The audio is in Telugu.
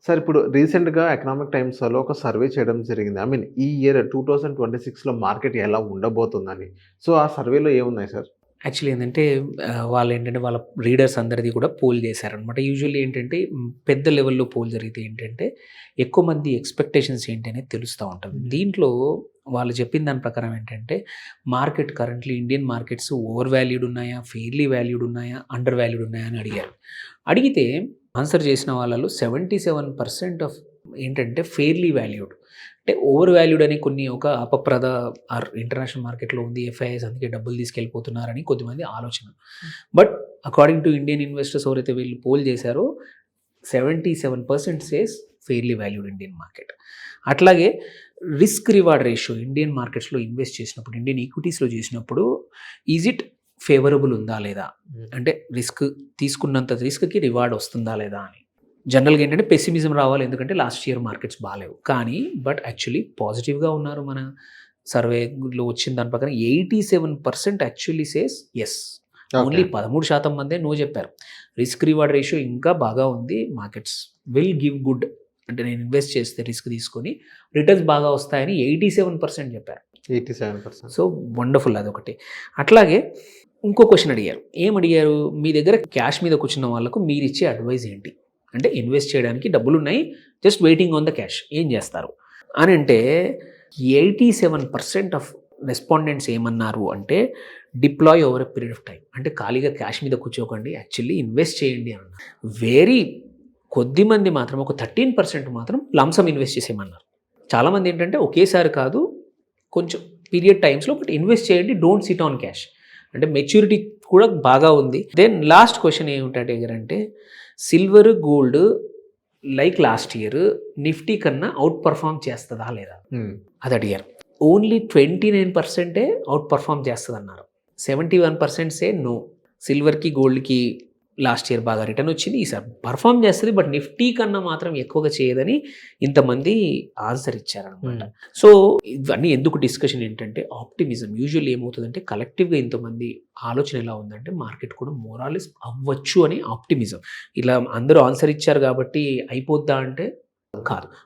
సార్ ఇప్పుడు రీసెంట్‌గా ఎకనామిక్ టైమ్స్‌లో ఒక సర్వే చేయడం జరిగింది. ఐ మీన్ ఈ ఇయర్ 2026లో మార్కెట్ ఎలా ఉండబోతుందని. సో, ఆ సర్వేలో ఏమున్నాయి సార్? యాక్చువల్లీ ఏందంటే వాళ్ళేంటంటే వాళ్ళ రీడర్స్ అందరిది కూడా పోల్ చేశారనమాట. యూజువల్లీ ఏంటంటే పెద్ద లెవెల్‌లో పోల్ జరిగితే ఏంటంటే ఎక్కువ మంది ఎక్స్‌పెక్టేషన్స్ ఏంటి అనేది తెలుస్తా ఉంటది. దీంట్లో వాళ్ళు చెప్పిన దాని ప్రకారం ఏంటంటే market currently Indian markets over valued ఉన్నాయా? ఫెయిర్‌లీ వాల్యూడ్ ఉన్నాయా? అండర్ వాల్యూడ్ ఉన్నాయా? అని అడిగారు. అడిగితే ఆన్సర్ చేసిన వాళ్ళలో 77% ఆఫ్ ఏంటంటే ఫెయిర్‌లీ వాల్యూడ్. అంటే ఓవర్ వాల్యూడ్ అని కొన్ని ఒక అపప్రద ఇంటర్నేషనల్ మార్కెట్‌లో ఉంది. ఎఫ్ఐఐస్ అందుకే డబ్బులు తీసుకెళ్ళిపోతున్నారని కొద్దిమంది ఆలోచన. But according to Indian investors ఎవరైతే వీళ్ళు పోల్ చేశారో 77% says fairly valued Indian market. అట్లాగే రిస్క్ రివార్డ్ రేషియో ఇండియన్ మార్కెట్స్‌లో ఇన్వెస్ట్ చేసినప్పుడు, ఇండియన్ ఈక్విటీస్‌లో చేసినప్పుడు ఈజ్ ఇట్ ఫేవరబుల్ ఉందా లేదా? అంటే రిస్క్ తీసుకున్నంత రిస్క్‌కి రివార్డ్ వస్తుందా లేదా అని. జనరల్‌గా ఏంటంటే పెసిమిజం రావాలి. ఎందుకంటే లాస్ట్ ఇయర్ మార్కెట్స్ బాలేవు. కానీ యాక్చువల్లీ పాజిటివ్‌గా ఉన్నారు. మన సర్వేలో వచ్చిన దాని ప్రకారం 87% యాక్చువల్లీ సేస్ యెస్. ఓన్లీ 13% మందే నో చెప్పారు. రిస్క్ రివార్డ్ రేషియో ఇంకా బాగా ఉంది. మార్కెట్స్ విల్ గివ్ గుడ్, అంటే నేను ఇన్వెస్ట్ చేస్తే రిస్క్ తీసుకొని రిటర్న్స్ బాగా వస్తాయని 87% చెప్పారు. 87%. సో వండర్ఫుల్ అదొకటి. అట్లాగే ఇంకో క్వెషన్ అడిగారు. ఏమడిగారు? మీ దగ్గర క్యాష్ మీద కూర్చున్న వాళ్ళకు మీరిచ్చే అడ్వైస్ ఏంటి? అంటే ఇన్వెస్ట్ చేయడానికి డబ్బులున్నాయి. Just waiting on the cash. ఏం చేస్తారు? అని అంటే 87% ఆఫ్ రెస్పాండెంట్స్ ఏమన్నారు అంటే deploy over a period of time. అంటే ఖాళీగా క్యాష్ మీద కూర్చోకండి. యాక్చువల్లీ ఇన్వెస్ట్ చేయండి అన్నారు. వెరీ కొద్దిమంది మాత్రం ఒక 13% మాత్రం లంసమ్ ఇన్వెస్ట్ చేసేయమన్నారు. చాలామంది ఏంటంటే ఒకేసారి కాదు, కొంచెం పీరియడ్ టైమ్స్‌లో బట్ ఇన్వెస్ట్ చేయండి. Don't sit on cash. అంటే మెచ్యూరిటీ కూడా బాగా ఉంది. దెన్ లాస్ట్ క్వెషన్ ఏమిటంటే silver, gold like last year Nifty కన్నా అవుట్ పర్ఫార్మ్ చేస్తదా లేదా? అది అడిగారు. ఓన్లీ 29% అవుట్ పర్ఫార్మ్ చేస్తదన్నారు. 71% సే నో. సిల్వర్‌కి, గోల్డ్‌కి లాస్ట్ ఇయర్ బాగా రిటర్న్ వచ్చింది. ఈసారి పర్ఫార్మ్ చేస్తది. బట్ నిఫ్టీ కన్నా మాత్రం ఎక్కువగా చేయదని ఇంతమంది ఆన్సర్ ఇచ్చారనమాట. సో ఇవన్నీ ఎందుకు డిస్కషన్ ఏంటంటే ఆప్టిమిజం. యూజువల్లీ ఏమవుతుందంటే కలెక్టివ్‌గా ఇంతమంది ఆలోచన ఎలా ఉందంటే మార్కెట్ కూడా మోరాలిస్ అవ్వచ్చు అని ఆప్టిమిజం. ఇలా అందరూ ఆన్సర్ ఇచ్చారు కాబట్టి అయిపోద్దా అంటే కాదు.